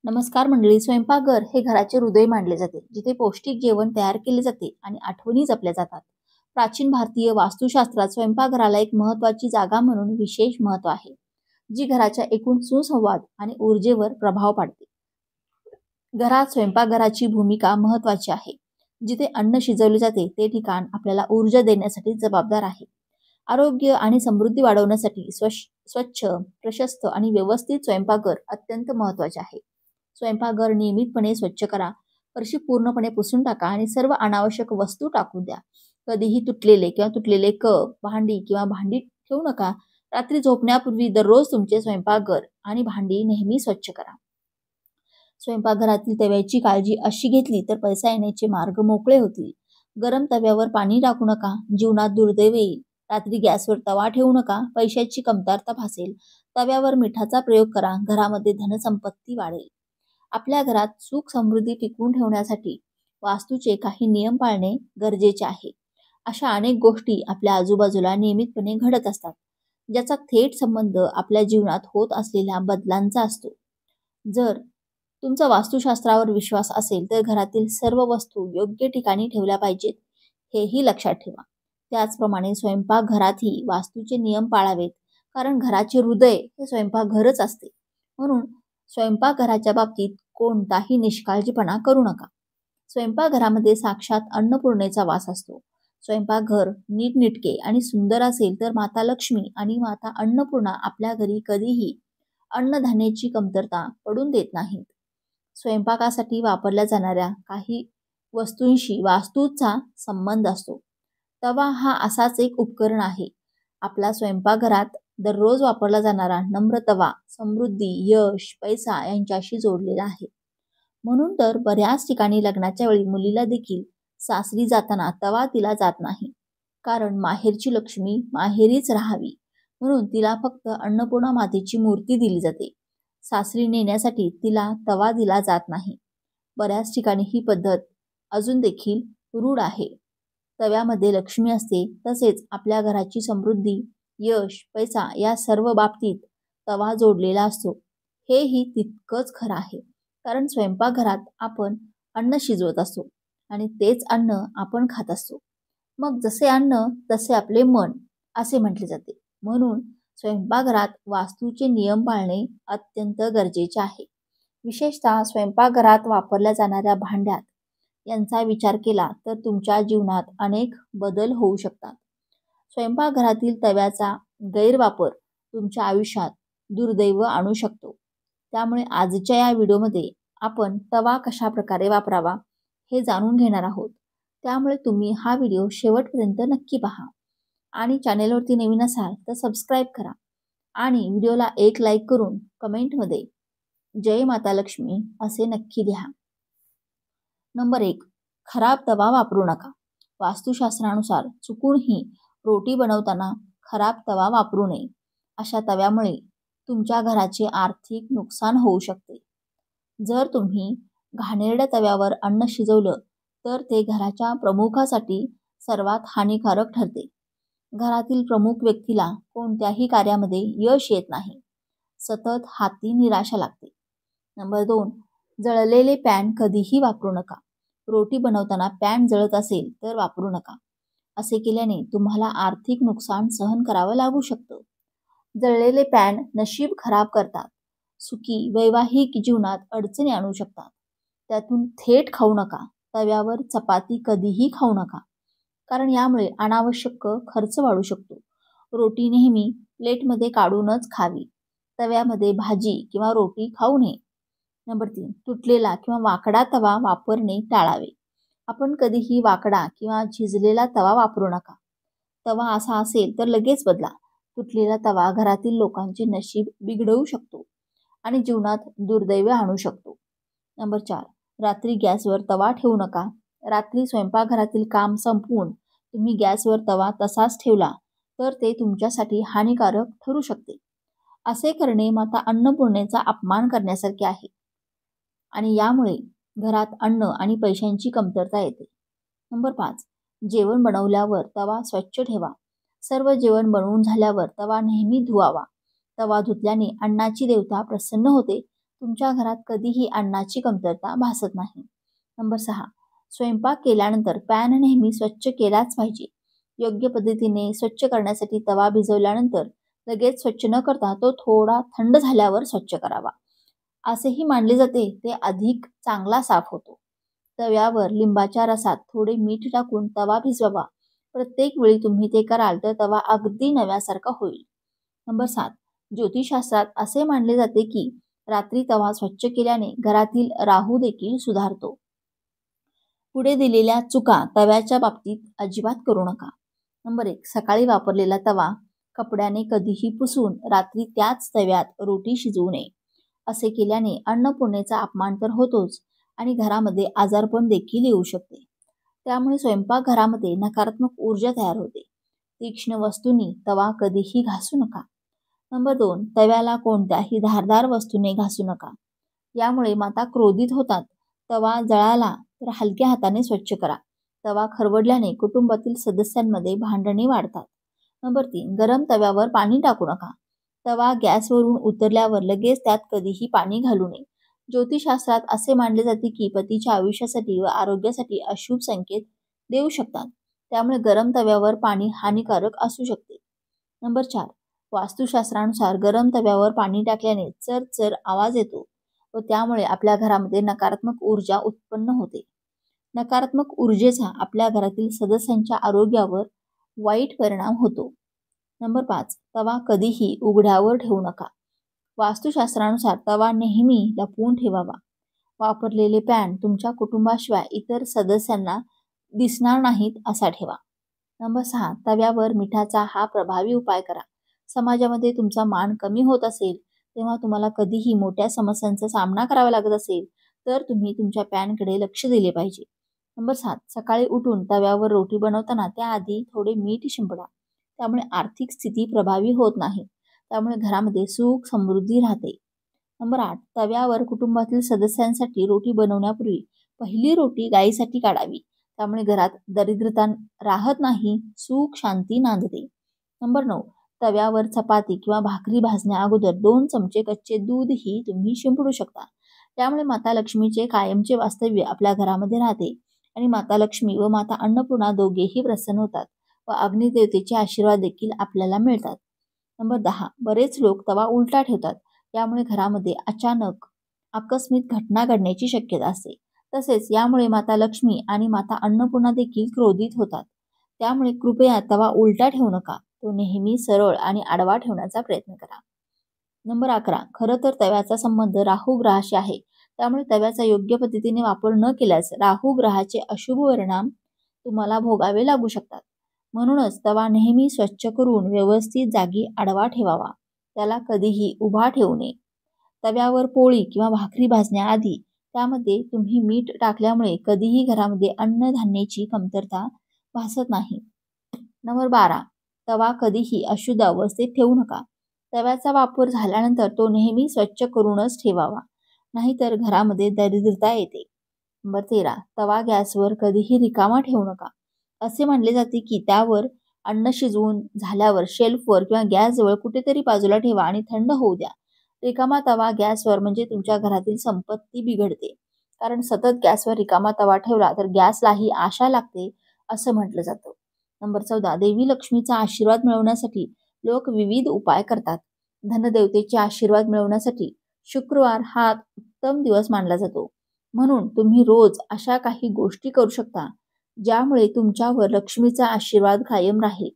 नमस्कार मंडळी. स्वयंपाकघर हे घराचे हृदय मानले जाते, जिथे पौष्टिक जेवण तयार केले जाते आणि आठवणी जपल्या जातात. प्राचीन भारतीय वास्तुशास्त्रात स्वयंपाकघराला एक महत्त्वाची जागा म्हणून विशेष महत्त्व आहे, जी घराच्या एकूण सुसंवाद आणि ऊर्जेवर प्रभाव पाडते. घरात स्वयंपाकघराची भूमिका महत्त्वाची आहे. जिथे अन्न शिजवले जाते ते ठिकाण आपल्याला ऊर्जा देण्यासाठी जबाबदार आहे. आरोग्य आणि समृद्धी वाढवण्यासाठी स्वच्छ, प्रशस्त आणि व्यवस्थित स्वयंपाकघर अत्यंत महत्त्वाचे आहे. स्वयंपाकघर नियमितपणे स्वच्छ करा, फरशी पूर्णपणे पुसून टाका आणि सर्व अनावश्यक वस्तू टाकून द्या. कधीही तुटलेले कप, भांडी किंवा भांडी ठेवू नका. रात्री झोपण्यापूर्वी दररोज तुमचे स्वयंपाकघर आणि भांडी नेहमी स्वच्छ करा. स्वयंपाकघरातील तव्याची काळजी अशी घेतली तर पैसा येण्याचे मार्ग मोकळे होतील. गरम तव्यावर पाणी टाकू नका, जीवनात दुर्दैव येईल. रात्री गॅसवर तवा ठेवू नका, पैशाची कमतरता भासेल. तव्यावर मिठाचा प्रयोग करा, घरामध्ये धनसंपत्ती वाढेल. आपल्या घरात सुख समृद्धी टिकवून ठेवण्यासाठी वास्तूचे काही नियम पाळणे गरजेचे आहे. अशा अनेक गोष्टी आपल्या आजूबाजूला नियमितपणे घडत असतात, ज्याचा थेट संबंध आपल्या जीवनात होत असलेल्या बदलांचा असतो. जर तुमचा वास्तुशास्त्रावर विश्वास असेल तर घरातील सर्व वस्तू योग्य ठिकाणी ठेवल्या पाहिजेत, हेही लक्षात ठेवा. त्याचप्रमाणे स्वयंपाकघरातही वास्तूचे नियम पाळावेत, कारण घराचे हृदय हे स्वयंपाकघरच असते. म्हणून स्वयंपाकघराच्या बाबतीत कोणताही निष्काळजीपणा करू नका. स्वयंपाकघरामध्ये साक्षात अन्नपूर्णेचा वास असतो. स्वयंपाकघर नीटनेटके आणि सुंदर असेल तर माता लक्ष्मी आणि माता अन्नपूर्णा आपल्या घरी कधीही अन्नधान्याची कमतरता पडून देत नाहीत. स्वयंपाकासाठी वापरल्या जाणाऱ्या काही वस्तूंशी वास्तूचा संबंध असतो. तवा हा असाच एक उपकरण आहे. आपला स्वयंपाकघरात दररोज वापरला जाणारा नम्र तवा समृद्धी, यश, पैसा यांच्याशी जोडलेला आहे. म्हणून तर बऱ्याच ठिकाणी लग्नाच्या वेळी मुलीला देखील सासरी जाताना तवा दिला जात नाही, कारण माहेरची लक्ष्मी माहेरीच राहावी म्हणून तिला फक्त अन्नपूर्णा मातेची मूर्ती दिली जाते. सासरी नेण्यासाठी तिला तवा दिला जात नाही. बऱ्याच ठिकाणी ही पद्धत अजून देखील रूढ आहे. तव्यामध्ये लक्ष्मी असते, तसेच आपल्या घराची समृद्धी, यश, पैसा या सर्व बाबतीत तवा जोडलेला असतो. हेही तितकंच खरं आहे, कारण स्वयंपाकघरात आपण अन्न शिजवत असतो आणि तेच अन्न आपण खात असतो. मग जसे अन्न तसे आपले मन असे म्हटले जाते. म्हणून स्वयंपाकघरात वास्तूचे नियम पाळणे अत्यंत गरजेचे आहे. विशेषतः स्वयंपाकघरात वापरल्या जाणाऱ्या भांड्यात यांचा विचार केला तर तुमच्या जीवनात अनेक बदल होऊ शकतात. स्वयंपाकघरातील तव्याचा गैरवापर तुमच्या आयुष्यात दुर्दैव आणू शकतो. त्यामुळे आजच्या या व्हिडिओमध्ये आपण तवा कशा प्रकारे वापरावा हे जाणून घेणार आहोत. त्यामुळे तुम्ही हा व्हिडिओ शेवटपर्यंत नक्की पहा आणि चॅनेलवरती नवीन असाल तर सबस्क्राईब करा आणि व्हिडिओला एक लाईक करून कमेंटमध्ये जय माता लक्ष्मी असे नक्की लिहा. नंबर 1. खराब तवा वापरू नका. वास्तुशास्त्रानुसार चुकूनही रोटी बनवताना खराब तवा वापरू नये. अशा तव्यामुळे तुमच्या घराचे आर्थिक नुकसान होऊ शकते. जर तुम्ही घाणेरड्या तव्यावर अन्न शिजवलं तर ते घराच्या प्रमुखासाठी सर्वात हानिकारक ठरते. घरातील प्रमुख व्यक्तीला कोणत्याही कार्यामध्ये यश येत नाही. सतत हाती निराशा लागते. नंबर 2. जळलेले पॅन कधीही वापरू नका. रोटी बनवताना पॅन जळत असेल तर वापरू नका. असे केल्याने तुम्हाला आर्थिक नुकसान सहन करावं लागू शकतं. जळलेले पॅन नशीब खराब करतात, सुखी वैवाहिक जीवनात अडचणी आणू शकतात. त्यातून थेट खाऊ नका. तव्यावर चपाती कधीही खाऊ नका, कारण यामुळे अनावश्यक खर्च वाढू शकतो. रोटी नेहमी प्लेटमध्ये काढूनच खावी. तव्यामध्ये भाजी किंवा रोटी खाऊ नये. नंबर 3. तुटलेला किंवा वाकडा तवा वापरणे टाळावे. आपण कधीही वाकडा किंवा झिजलेला तवा वापरू नका. तवा असा असेल तर लगेच बदला. तुटलेला तवा घरातील लोकांचे नशीब बिघडवू शकतो आणि जीवनात दुर्दैव आणू शकतो. नंबर 4. रात्री गॅसवर तवा ठेवू नका. रात्री स्वयंपाकघरातील काम संपवून तुम्ही गॅसवर तवा तसाच ठेवला तर ते तुमच्यासाठी हानिकारक ठरू शकते. असे करणे माता अन्नपूर्णेचा अपमान करण्यासारखे आहे आणि यामुळे घरात अन्न आणि पैशांची कमतरता येते. नंबर 5. जेवण बनवल्यावर तवा स्वच्छ ठेवा. सर्व जेवण बनवून झाल्यावर तवा नेहमी धुवावा. तवा धुतल्याने अन्नाची देवता प्रसन्न होते, तुमच्या घरात कधीही अन्नाची कमतरता भासत नाही. नंबर 6. स्वयंपाक केल्यानंतर पॅन नेहमी स्वच्छ केलाच पाहिजे. योग्य पद्धतीने स्वच्छ करण्यासाठी तवा भिजवल्यानंतर लगेच स्वच्छ न करता तो थोडा थंड झाल्यावर स्वच्छ करावा. असेही मानले जाते ते अधिक चांगला साफ होतो. तव्यावर लिंबाच्या रसात थोडे मीठ टाकून तवा भिजवावा. प्रत्येक वेळी तुम्ही ते कराल तर तवा अगदी नव्यासारखा होईल. नंबर 7. ज्योतिषशास्त्रात असे मानले जाते की रात्री तवा स्वच्छ केल्याने घरातील राहू देखील सुधारतो. पुढे दिलेल्या चुका तव्याच्या बाबतीत अजिबात करू नका. नंबर 1. सकाळी वापरलेला तवा कपड्याने कधीही पुसून रात्री त्याच तव्यात रोटी शिजवू नये. असे केल्याने अन्नपूर्णेचा अपमान तर होतोच आणि घरामध्ये आजारपण देखील येऊ शकते. त्यामुळे स्वयंपाकघरामध्ये नकारात्मक ऊर्जा तयार होते. तीक्ष्ण वस्तूंनी तवा कधीही घासू नका. नंबर 2. तव्याला कोणत्याही धारदार वस्तूने घासू नका. यामुळे माता क्रोधित होतात. तवा जळाला तर हलक्या हाताने स्वच्छ करा. तवा खरवडल्याने कुटुंबातील सदस्यांमध्ये भांडणे वाढतात. नंबर 3. गरम तव्यावर पाणी टाकू नका. तवा गॅसवरून उतरल्यावर लगेच त्यात कधीही पाणी घालू नये. ज्योतिषशास्त्रात असे मानले जाते की पतीच्या आयुष्यासाठी व आरोग्यासाठी अशुभ संकेत देऊ शकतात. त्यामुळे गरम तव्यावर पाणी हानिकारक असू शकते. नंबर 4. वास्तुशास्त्रानुसार गरम तव्यावर पाणी टाकल्याने चरचर आवाज येतो व त्यामुळे आपल्या घरामध्ये नकारात्मक ऊर्जा उत्पन्न होते. नकारात्मक ऊर्जेचा आपल्या घरातील सदस्यांच्या आरोग्यावर वाईट परिणाम होतो. नंबर 5. तवा कधीही उघड्यावर ठेवू नका. वास्तुशास्त्रानुसार तवा नेहमी लपवून ठेवावा. वापरलेले पॅन तुमच्या कुटुंबाशिवाय इतर सदस्यांना दिसणार नाहीत असा ठेवा. नंबर 6. तव्यावर मिठाचा हा प्रभावी उपाय करा. समाजामध्ये तुमचा मान कमी होत असेल तेव्हा तुम्हाला कधीही मोठ्या समस्यांचा सामना करावा लागत असेल तर तुम्ही तुमच्या पॅनकडे लक्ष दिले पाहिजे. नंबर 7. सकाळी उठून तव्यावर रोटी बनवताना त्याआधी थोडे मीठ शिंपडा. त्यामुळे आर्थिक स्थिती प्रभावी होत नाही. त्यामुळे घरामध्ये सुख समृद्धी राहते. नंबर 8. तव्यावर कुटुंबातील सदस्यांसाठी रोटी बनवण्यापूर्वी पहिली रोटी गायीसाठी काढावी. त्यामुळे घरात दरिद्रता राहत नाही, सुख शांती नांदते. नंबर 9. तव्यावर चपाती किंवा भाकरी भाजण्या अगोदर 2 चमचे कच्चे दूधही तुम्ही शिंपडू शकता. त्यामुळे माता लक्ष्मीचे कायमचे वास्तव्य आपल्या घरामध्ये राहते आणि माता लक्ष्मी व माता अन्नपूर्णा दोघेही प्रसन्न होतात व अग्निदेवतेचे आशीर्वाद देखील आपल्याला मिळतात. नंबर 10. बरेच लोक तवा उलटा ठेवतात. यामुळे घरामध्ये अचानक आकस्मिक घटना घडण्याची शक्यता असते. तसेच यामुळे माता लक्ष्मी आणि माता अन्नपूर्णा देखील क्रोधित होतात. त्यामुळे कृपया तवा उलटा ठेवू नका. तो नेहमी सरळ आणि आडवा ठेवण्याचा प्रयत्न करा. नंबर 11. खरं तर तव्याचा संबंध राहू ग्रहाशी आहे. त्यामुळे तव्याचा योग्य पद्धतीने वापर न केल्यास राहू ग्रहाचे अशुभ परिणाम तुम्हाला भोगावे लागू शकतात. म्हणूनच तवा नेहमी स्वच्छ करून व्यवस्थित जागी आडवा ठेवावा. त्याला कधीही उभा ठेवू नये. तव्यावर पोळी किंवा भाकरी भाजण्याआधी त्यामध्ये तुम्ही मीठ टाकल्यामुळे कधीही घरामध्ये अन्नधान्याची कमतरता भासत नाही. नंबर 12. तवा कधीही अशुद्ध अवस्थेत ठेवू नका. तव्याचा वापर झाल्यानंतर तो नेहमी स्वच्छ करूनच ठेवावा. नाहीतर घरामध्ये दरिद्रता येते. नंबर 13. तवा गॅसवर कधीही रिकामा ठेवू नका. असे मानले जाते की त्यावर अन्न शिजवून झाल्यावर शेल्फवर किंवा गॅसजवळ कुठेतरी बाजूला ठेवा आणि थंड होऊ द्या. रिकामा तवा गॅसवर म्हणजे तुमच्या घरातील संपत्ती बिघडते. कारण सतत गॅसवर रिकामा तवा ठेवला तर गॅसलाही आशा लागते असं म्हटलं जातं. नंबर 14. देवी लक्ष्मीचा आशीर्वाद मिळवण्यासाठी लोक विविध उपाय करतात. धनदेवतेचे आशीर्वाद मिळवण्यासाठी शुक्रवार हा उत्तम दिवस मानला जातो. म्हणून तुम्ही रोज अशा काही गोष्टी करू शकता ज्यामुळे तुमच्यावर लक्ष्मीचा आशीर्वाद कायम राहील.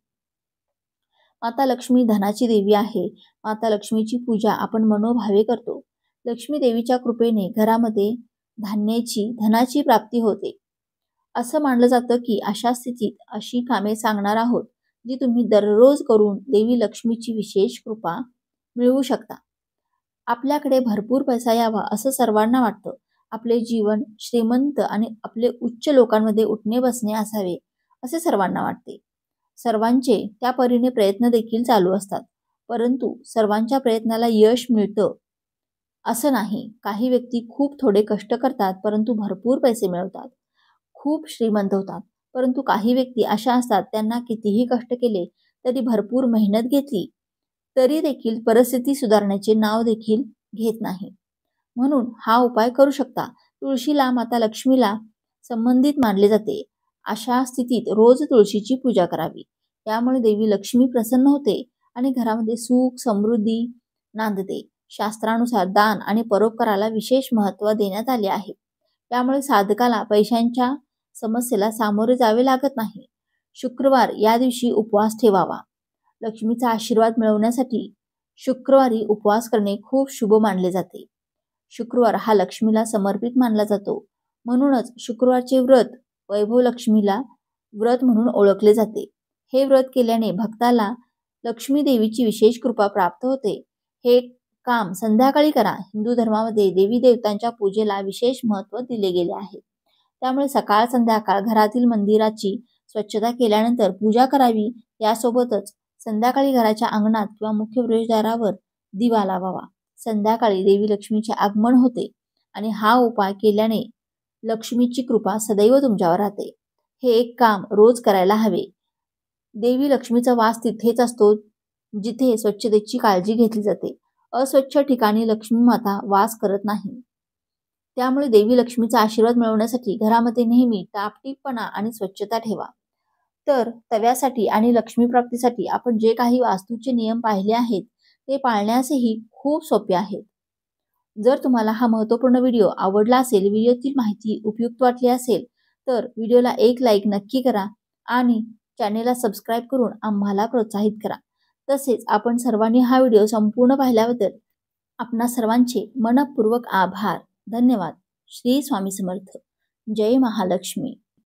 माता लक्ष्मी धनाची देवी आहे. माता लक्ष्मीची पूजा आपण मनोभावे करतो. लक्ष्मी देवीच्या कृपेने घरामध्ये धनाची प्राप्ती होते. असं मानलं जातं की अशा स्थितीत अशी कामे सांगणार आहोत जी तुम्ही दररोज करून देवी लक्ष्मीची विशेष कृपा मिळवू शकता. आपल्याकडे भरपूर पैसा यावा असं सर्वांना वाटतं. आपले जीवन श्रीमंत आणि आपले उच्च लोकांमध्ये उठणे बसणे असावे असे सर्वांना वाटते. सर्वांचे त्या परीने प्रयत्न देखील चालू असतात. परंतु सर्वांच्या प्रयत्नाला यश मिळतं असं नाही. काही व्यक्ती खूप थोडे कष्ट करतात परंतु भरपूर पैसे मिळवतात, खूप श्रीमंत होतात. परंतु काही व्यक्ती अशा असतात त्यांना कितीही कष्ट केले तरी भरपूर मेहनत घेतली तरी देखील परिस्थिती सुधारण्याचे नाव देखील घेत नाही. म्हणून हा उपाय करू शकता. तुळशीला माता लक्ष्मीला संबंधित मानले जाते. अशा स्थितीत रोज तुळशीची पूजा करावी. यामुळे देवी लक्ष्मी प्रसन्न होते आणि घरामध्ये सुख समृद्धी नांदते. शास्त्रानुसार दान आणि परोपकाराला विशेष महत्त्व देण्यात आले आहे. त्यामुळे साधकाला पैशांच्या समस्येला सामोरे जावे लागत नाही. शुक्रवार या दिवशी उपवास ठेवावा. लक्ष्मीचा आशीर्वाद मिळवण्यासाठी शुक्रवारी उपवास करणे खूप शुभ मानले जाते. शुक्रवार हा लक्ष्मीला समर्पित मानला जातो. म्हणूनच शुक्रवारचे व्रत वैभव लक्ष्मीला व्रत म्हणून ओळखले जाते. हे व्रत केल्याने भक्ताला लक्ष्मी देवीची विशेष कृपा प्राप्त होते. हे काम संध्याकाळी करा. हिंदू धर्मामध्ये देवी देवतांच्या पूजेला विशेष महत्त्व दिले गेले आहे. त्यामुळे सकाळ संध्याकाळ घरातील मंदिराची स्वच्छता केल्यानंतर पूजा करावी. यासोबतच संध्याकाळी घराच्या अंगणात किंवा मुख्य प्रवेशद्वारावर दिवा लावावा. संध्याकाळी देवी लक्ष्मीचे आगमन होते आणि हा उपाय केल्याने लक्ष्मीची कृपा सदैव तुमच्यावर राहते. हे एक काम रोज करायला हवे. देवी लक्ष्मीचा वास तिथेच असतो जिथे स्वच्छतेची काळजी घेतली जाते. अस्वच्छ ठिकाणी लक्ष्मी माता वास करत नाही. त्यामुळे देवी लक्ष्मीचा आशीर्वाद मिळवण्यासाठी घरामध्ये नेहमी टापटीपणा आणि स्वच्छता ठेवा. तर तव्यासाठी आणि लक्ष्मी प्राप्तीसाठी आपण जे काही वास्तूचे नियम पाहिले आहेत ते पाळण्यासही खूप सोपे आहेत. जर तुम्हाला हा महत्त्वपूर्ण व्हिडिओ आवडला असेल, व्हिडिओतील माहिती उपयुक्त वाटली असेल तर व्हिडिओला एक लाईक नक्की करा आणि चॅनेलला सबस्क्राईब करून आम्हाला प्रोत्साहित करा. तसेच आपण सर्वांनी हा व्हिडिओ संपूर्ण पाहिल्याबद्दल आपणा सर्वांचे मनःपूर्वक आभार. धन्यवाद. श्री स्वामी समर्थ. जय महालक्ष्मी.